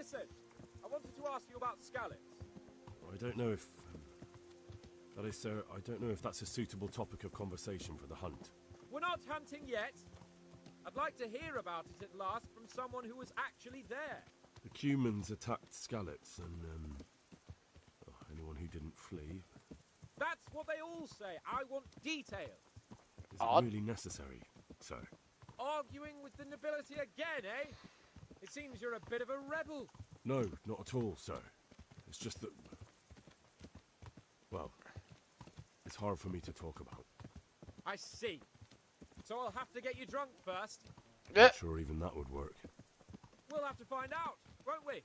listen. I wanted to ask you about scallops. I don't know if... that is, sir, I don't know if that's a suitable topic of conversation for the hunt. We're not hunting yet. I'd like to hear about it at last from someone who was actually there. The humans attacked Scallops and, anyone who didn't flee. That's what they all say. I want details. Is it really necessary, sir? Arguing with the nobility again, eh? It seems you're a bit of a rebel. No, not at all, sir. It's just that... well, it's hard for me to talk about. I see. So I'll have to get you drunk first. I'm sure even that would work. We'll have to find out, won't we?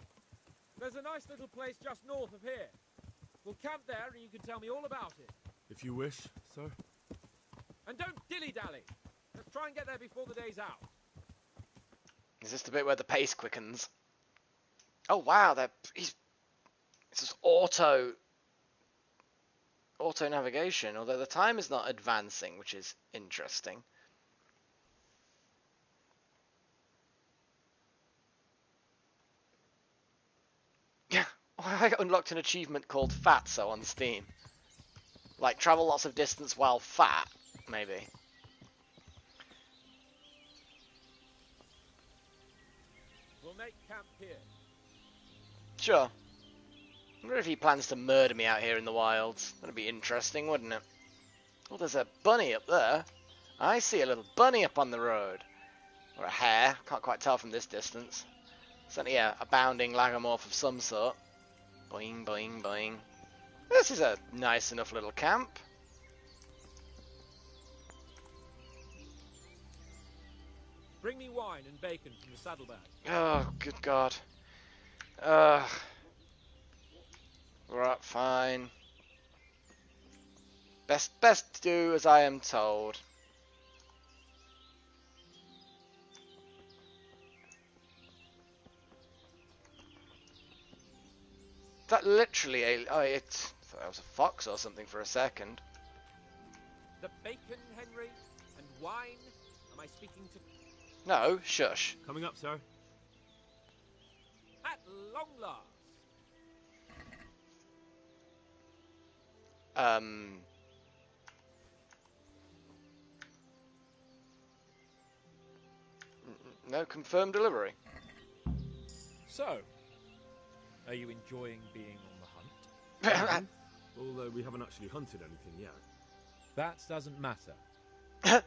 There's a nice little place just north of here. We'll camp there and you can tell me all about it. If you wish, sir. And don't dilly-dally. Let's try and get there before the day's out. Is this the bit where the pace quickens? Oh wow, it's just auto navigation, although the time is not advancing, which is interesting. Yeah, I unlocked an achievement called Fatso on Steam. Like, travel lots of distance while fat, maybe. We'll make camp here. Sure. I wonder if he plans to murder me out here in the wilds. That'd be interesting, wouldn't it? Oh, there's a bunny up there. I see a little bunny up on the road. Or a hare. Can't quite tell from this distance. Certainly a bounding lagomorph of some sort. Boing, boing, boing. This is a nice enough little camp. Bring me wine and bacon from the saddlebag. Oh, good God. Right, fine. Best to do as I am told. That literally a... oh, I thought that was a fox or something for a second. The bacon, Henry, and wine. Am I speaking to... No, shush. Coming up, sir. At long last. No confirmed delivery. So, are you enjoying being on the hunt? Although we haven't actually hunted anything yet. That doesn't matter.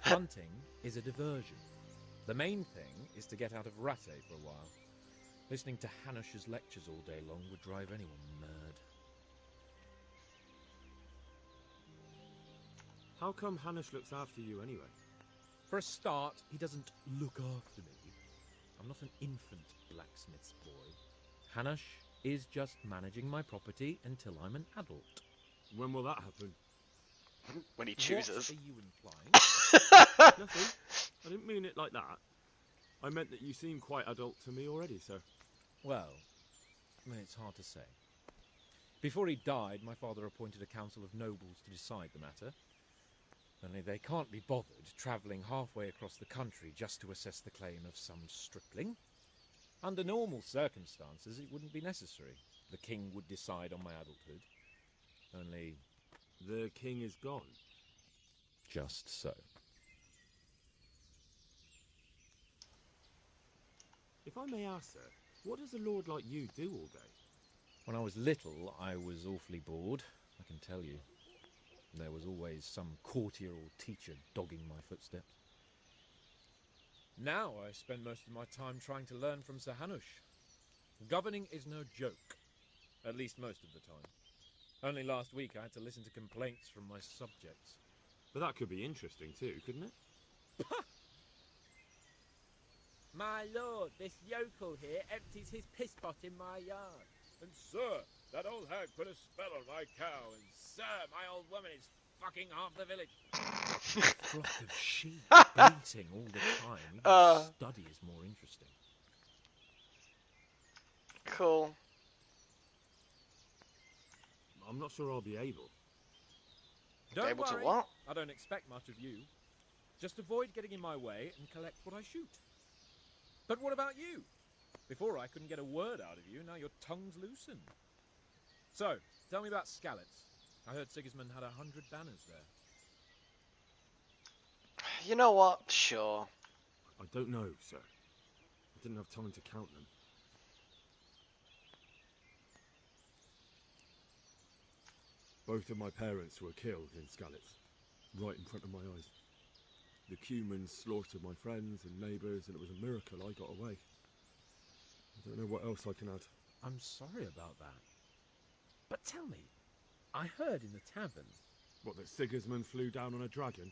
Hunting is a diversion. The main thing is to get out of Rattay for a while. Listening to Hanush's lectures all day long would drive anyone mad. How come Hanush looks after you anyway? For a start, he doesn't look after me. I'm not an infant blacksmith's boy. Hanush is just managing my property until I'm an adult. When will that happen? When he chooses. What are you implying? Nothing. I didn't mean it like that. I meant that you seem quite adult to me already, sir. Well, it's hard to say. Before he died, my father appointed a council of nobles to decide the matter. Only they can't be bothered travelling halfway across the country just to assess the claim of some stripling. Under normal circumstances, it wouldn't be necessary. The king would decide on my adulthood. Only... the king is gone. Just so. If I may ask, sir, what does a lord like you do all day? When I was little, I was awfully bored, I can tell you. There was always some courtier or teacher dogging my footsteps. Now I spend most of my time trying to learn from Sir Hanush. Governing is no joke, at least most of the time. Only last week I had to listen to complaints from my subjects. But that could be interesting too, couldn't it? My lord, this yokel here empties his piss pot in my yard. And sir, that old hag put a spell on my cow. And sir, my old woman is fucking half the village. A flock of sheep bleating all the time. Even study is more interesting. Cool. I'm not sure I'll be able. Don't Able worry, to what? I don't expect much of you. Just avoid getting in my way and collect what I shoot. But what about you? Before I couldn't get a word out of you, now your tongue's loosened. So, tell me about Skalitz. I heard Sigismund had 100 banners there. You know what? Sure. I don't know, sir. I didn't have time to count them. Both of my parents were killed in Skalitz, right in front of my eyes. The Cumans slaughtered my friends and neighbours, and it was a miracle I got away. I don't know what else I can add. I'm sorry about that. But tell me, I heard in the tavern... What, that Sigismund flew down on a dragon?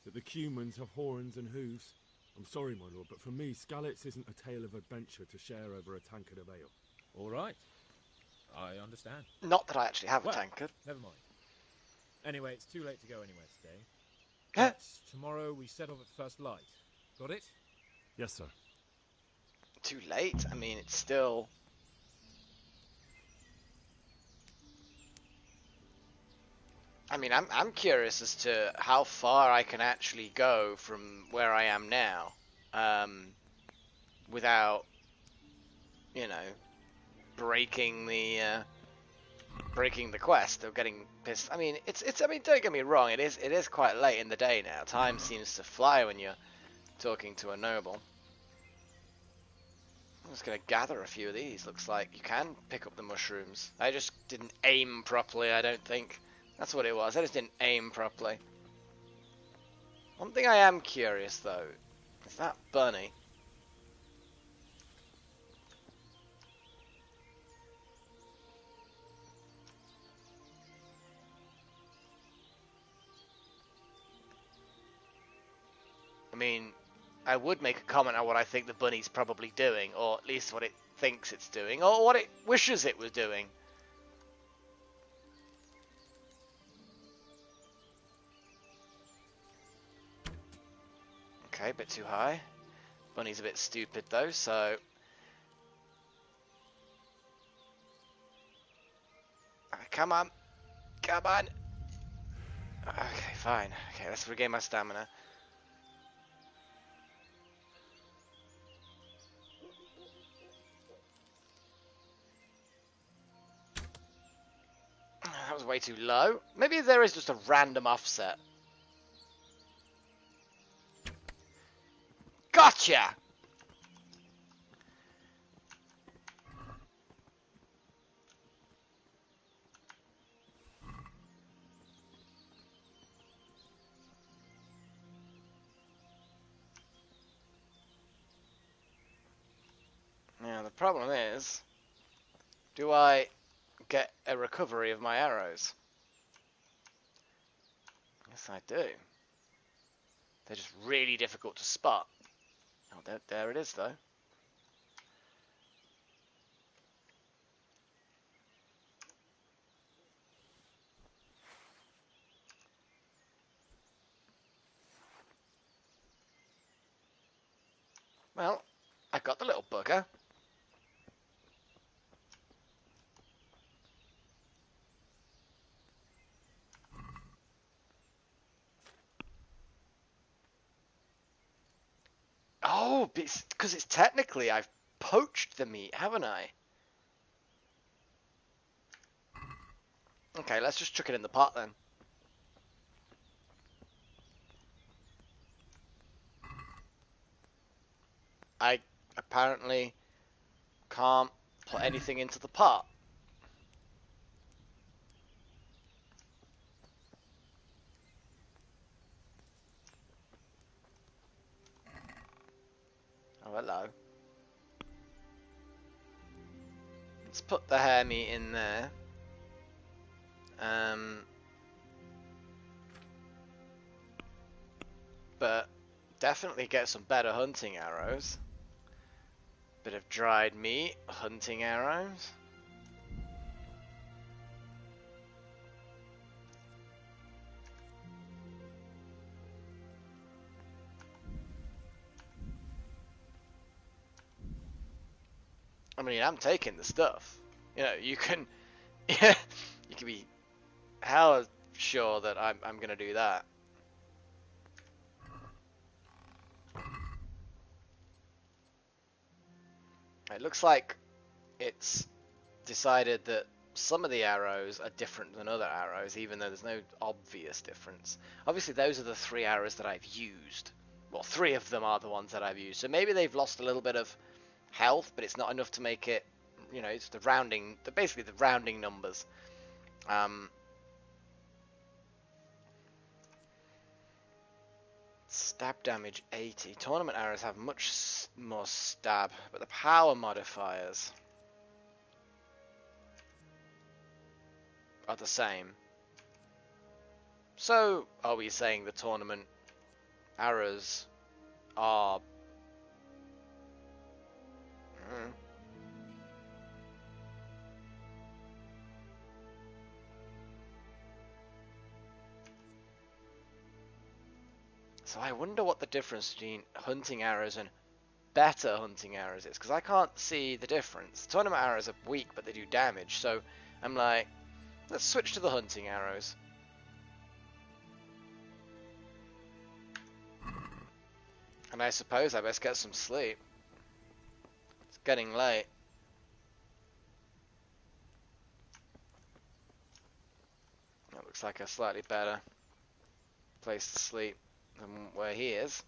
That the Cumans have horns and hooves? I'm sorry, my lord, but for me, Skalitz isn't a tale of adventure to share over a tankard of ale. All right. I understand. Not that I actually have a Well, tankard. Never mind. Anyway, it's too late to go anywhere today. Huh? But tomorrow we set off at first light. Got it? Yes, sir. Too late? I mean, it's still... I mean, I'm curious as to how far I can actually go from where I am now, without, you know, breaking the quest or getting pissed. I mean, I mean, don't get me wrong, it is quite late in the day now. Time seems to fly when you're talking to a noble. I'm just gonna gather a few of these. Looks like you can pick up the mushrooms. I just didn't aim properly, I don't think. That's what it was. I just didn't aim properly. One thing I am curious though is that bunny. I mean, I would make a comment on what I think the bunny's probably doing, or at least what it thinks it's doing, or what it wishes it was doing. Okay, a bit too high. Bunny's a bit stupid though, so... Come on! Come on! Okay, fine. Okay, let's regain my stamina. That was way too low. Maybe there is just a random offset. Gotcha! Now the problem is, do I get a recovery of my arrows? Yes, I do. They're just really difficult to spot. Oh, there it is, though. Well, I got the little bugger. Oh, because it's technically I've poached the meat, haven't I? Okay, let's just chuck it in the pot then. I apparently can't put anything into the pot. Oh, hello. Let's put the hare meat in there. But definitely get some better hunting arrows. Bit of dried meat, hunting arrows. I mean, I'm taking the stuff. You know, you can, yeah, you can be hella sure that I'm gonna do that. It looks like it's decided that some of the arrows are different than other arrows, even though there's no obvious difference. Obviously, those are the 3 arrows that I've used. Well, 3 of them are the ones that I've used. So maybe they've lost a little bit of health, but it's not enough to make it, you know, it's the rounding, basically the rounding numbers. Stab damage 80. Tournament arrows have much more stab, but the power modifiers are the same. So, are we saying the tournament arrows are... So I wonder what the difference between hunting arrows and better hunting arrows is, because I can't see the difference. Tournament arrows are weak, but they do damage, so I'm like, let's switch to the hunting arrows. And I suppose I best get some sleep. It's getting late. That looks like a slightly better place to sleep than where he is.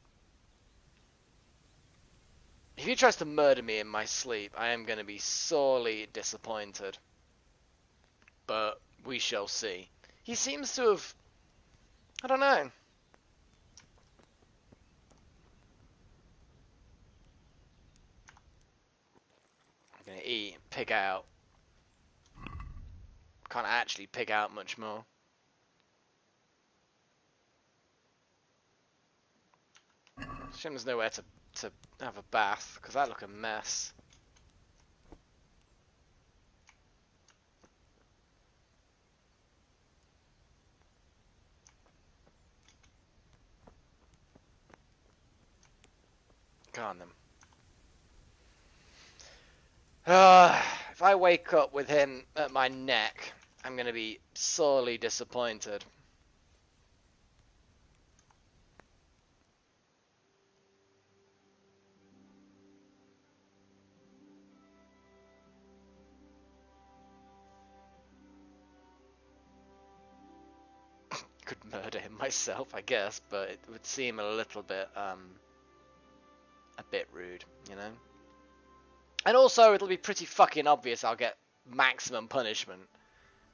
If he tries to murder me in my sleep, I am going to be sorely disappointed. But we shall see. He seems to have... I don't know. I'm going to eat, pick out. Can't actually pick out much more. Shame there's nowhere to have a bath, because that look a mess. Go on then. If I wake up with him at my neck, I'm going to be sorely disappointed. Could murder him myself, I guess, but it would seem a little bit rude, you know? And also, it'll be pretty fucking obvious I'll get maximum punishment,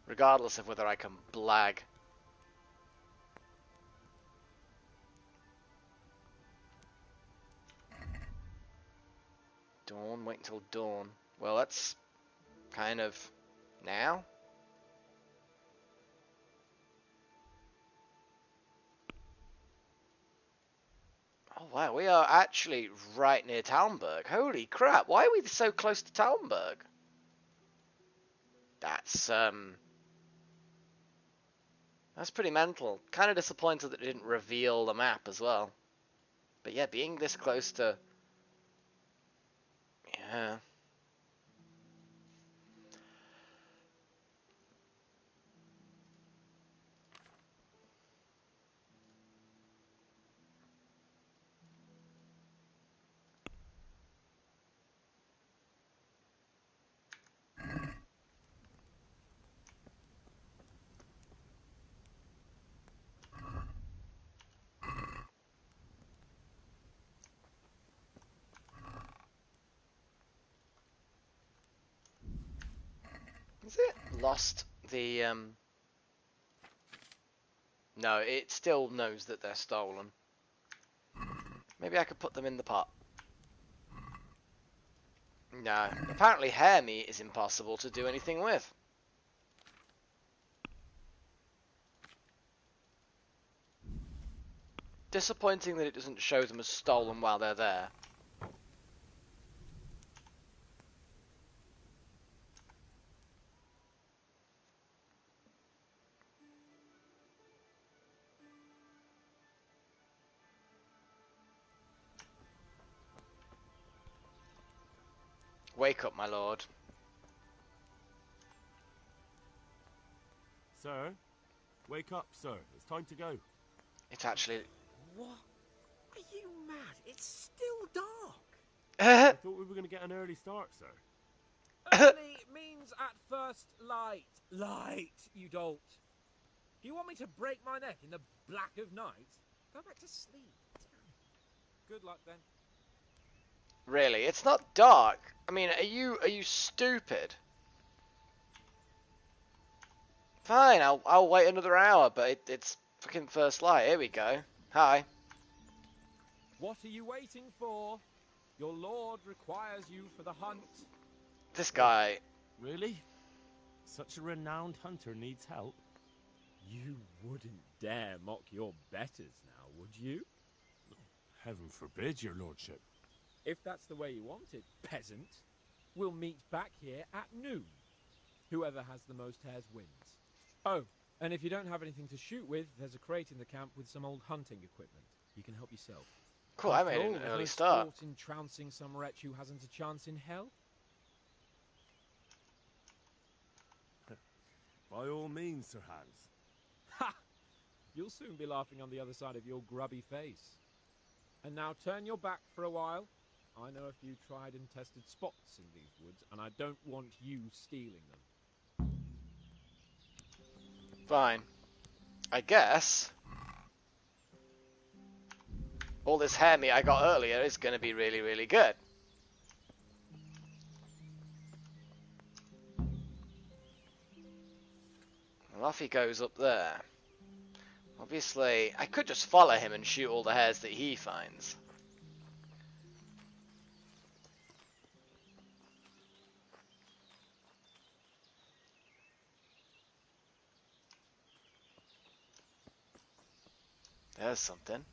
regardless of whether I can blag. Dawn, wait until dawn. Well, that's kind of now. Oh wow, we are actually right near Talmberg. Holy crap, why are we so close to Talmberg? That's pretty mental. Kind of disappointed that it didn't reveal the map as well. But yeah, being this close to... Yeah. Is it lost the, No, it still knows that they're stolen. Maybe I could put them in the pot. No, apparently hare meat is impossible to do anything with. Disappointing that it doesn't show them as stolen while they're there. Wake up, my lord. Sir? Wake up, sir. It's time to go. It's actually... What? Are you mad? It's still dark. I thought we were going to get an early start, sir. Early means at first light. Light, you dolt. Do you want me to break my neck in the black of night? Go back to sleep. Good luck then. Really? It's not dark. I mean, are you stupid? Fine, I'll wait another hour, but it's fucking first light. Here we go. Hi. What are you waiting for? Your lord requires you for the hunt. This guy. Really? Such a renowned hunter needs help? You wouldn't dare mock your betters now, would you? Heaven forbid, your lordship. If that's the way you want it, peasant, we'll meet back here at noon. Whoever has the most hares wins. Oh, and if you don't have anything to shoot with, there's a crate in the camp with some old hunting equipment. You can help yourself. Cool, I made an early start. Sport in trouncing some wretch who hasn't a chance in hell? By all means, Sir Hans. Ha! You'll soon be laughing on the other side of your grubby face. And now turn your back for a while. I know a few tried and tested spots in these woods, and I don't want you stealing them. Fine. I guess all this hair meat I got earlier is going to be really, really good. And off he goes up there. Obviously, I could just follow him and shoot all the hares that he finds. There's something.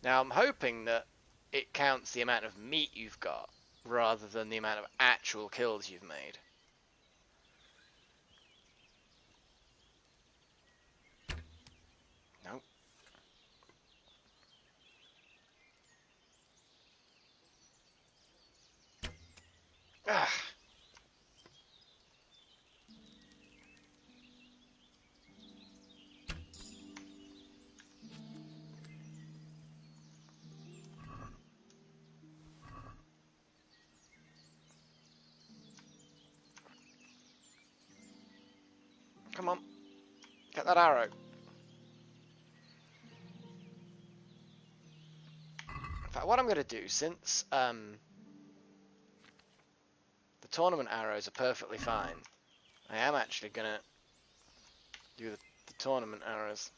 Now I'm hoping that it counts the amount of meat you've got rather than the amount of actual kills you've made. Nope. Ah. Come on, get that arrow. In fact, what I'm going to do, since the tournament arrows are perfectly fine, I am actually going to do the tournament arrows.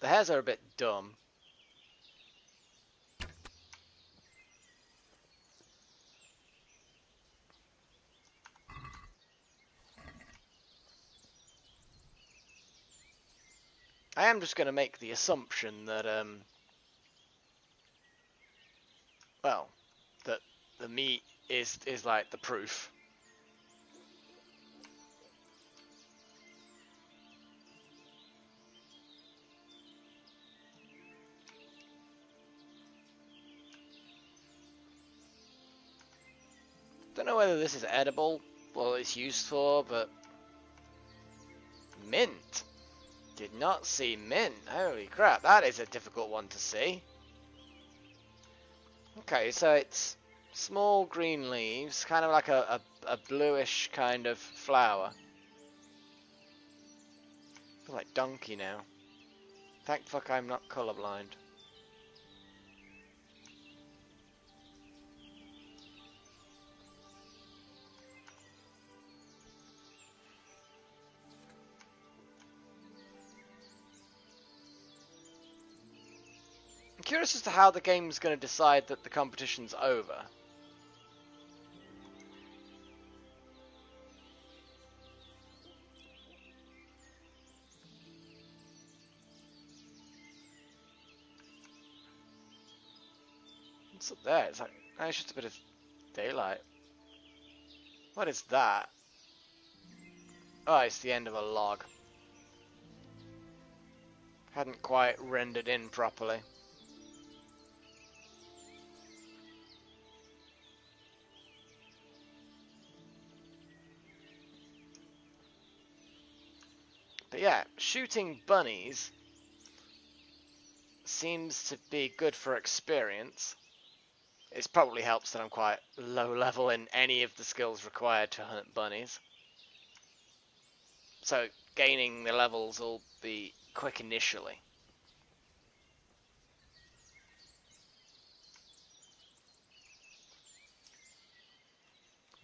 The hares are a bit dumb. I am just going to make the assumption that, well, that the meat is like the proof. Don't know whether this is edible, what it's used for, but mint. Did not see mint. Holy crap, that is a difficult one to see. Okay, so it's Small green leaves, kind of like a bluish kind of flower. I feel like donkey now. Thank fuck I'm not colourblind. I'm curious as to how the game's going to decide that the competition's over. What's up there? It's like, oh, it's just a bit of daylight. What is that? Oh, it's the end of a log. Hadn't quite rendered in properly. But yeah, shooting bunnies seems to be good for experience. It probably helps that I'm quite low level in any of the skills required to hunt bunnies. So gaining the levels will be quick initially.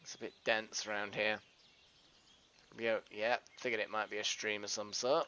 It's a bit dense around here. Yeah, figured it might be a stream of some sort.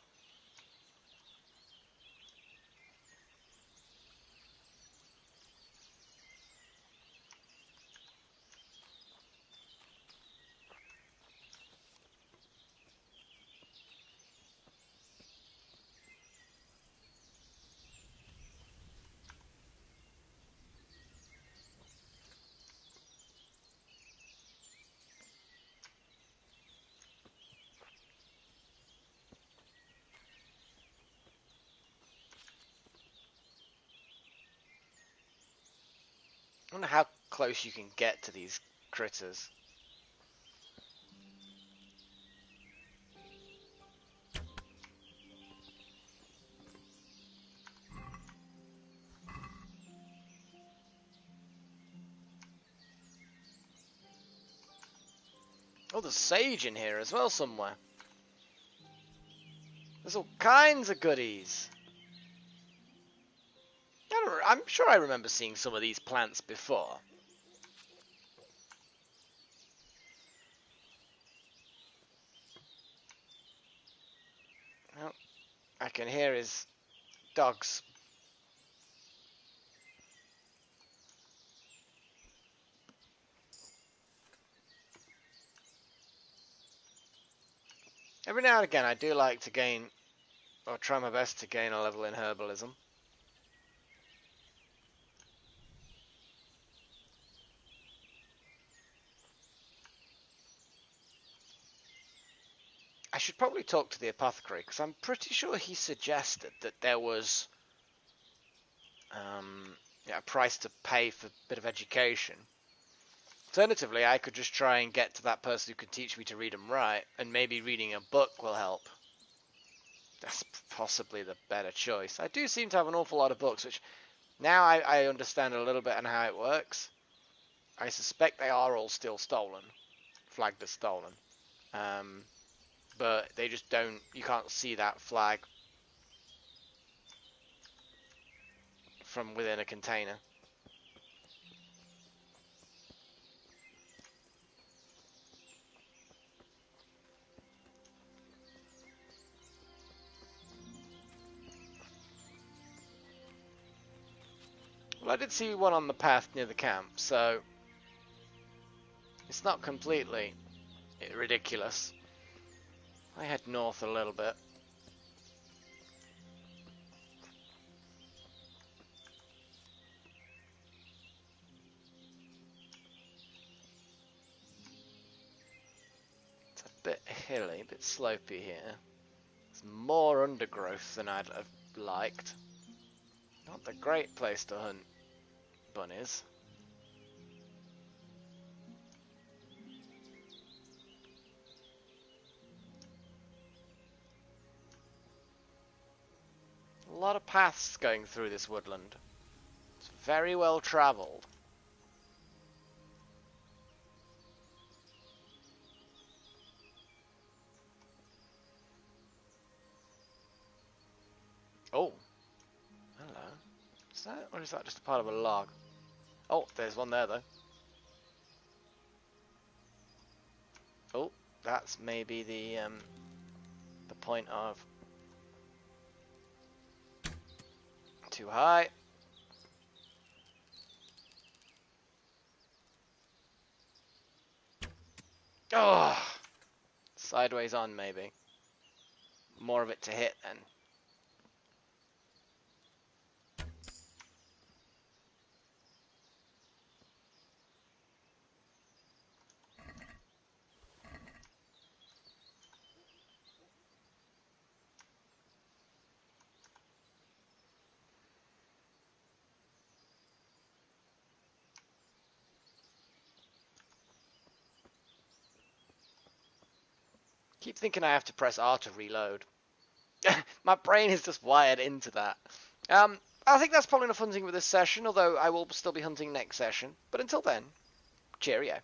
I wonder how close you can get to these critters. Oh, there's sage in here as well somewhere. There's all kinds of goodies. I'm sure I remember seeing some of these plants before. Well, I can hear his dogs. Every now and again I do like to gain, or try my best to gain a level in herbalism. I should probably talk to the apothecary, because I'm pretty sure he suggested that there was a price to pay for a bit of education. Alternatively, I could just try and get to that person who could teach me to read and write, and maybe reading a book will help. That's possibly the better choice. I do seem to have an awful lot of books, which now I understand a little bit on how it works. I suspect they are all still stolen, flagged as stolen. But they just don't, you can't see that flag from within a container. Well, I did see one on the path near the camp, so it's not completely ridiculous. I head north a little bit. It's a bit hilly, a bit slopey here. There's more undergrowth than I'd have liked. Not the great place to hunt bunnies. A lot of paths going through this woodland. It's very well travelled. Or is that just a part of a log? Oh, there's one there, though. Oh, that's maybe the point of... Too high. Oh! Sideways on, maybe. More of it to hit, then. Keep thinking I have to press R to reload. My brain is just wired into that. I think that's probably enough hunting for this session, although I will still be hunting next session. But until then, cheerio.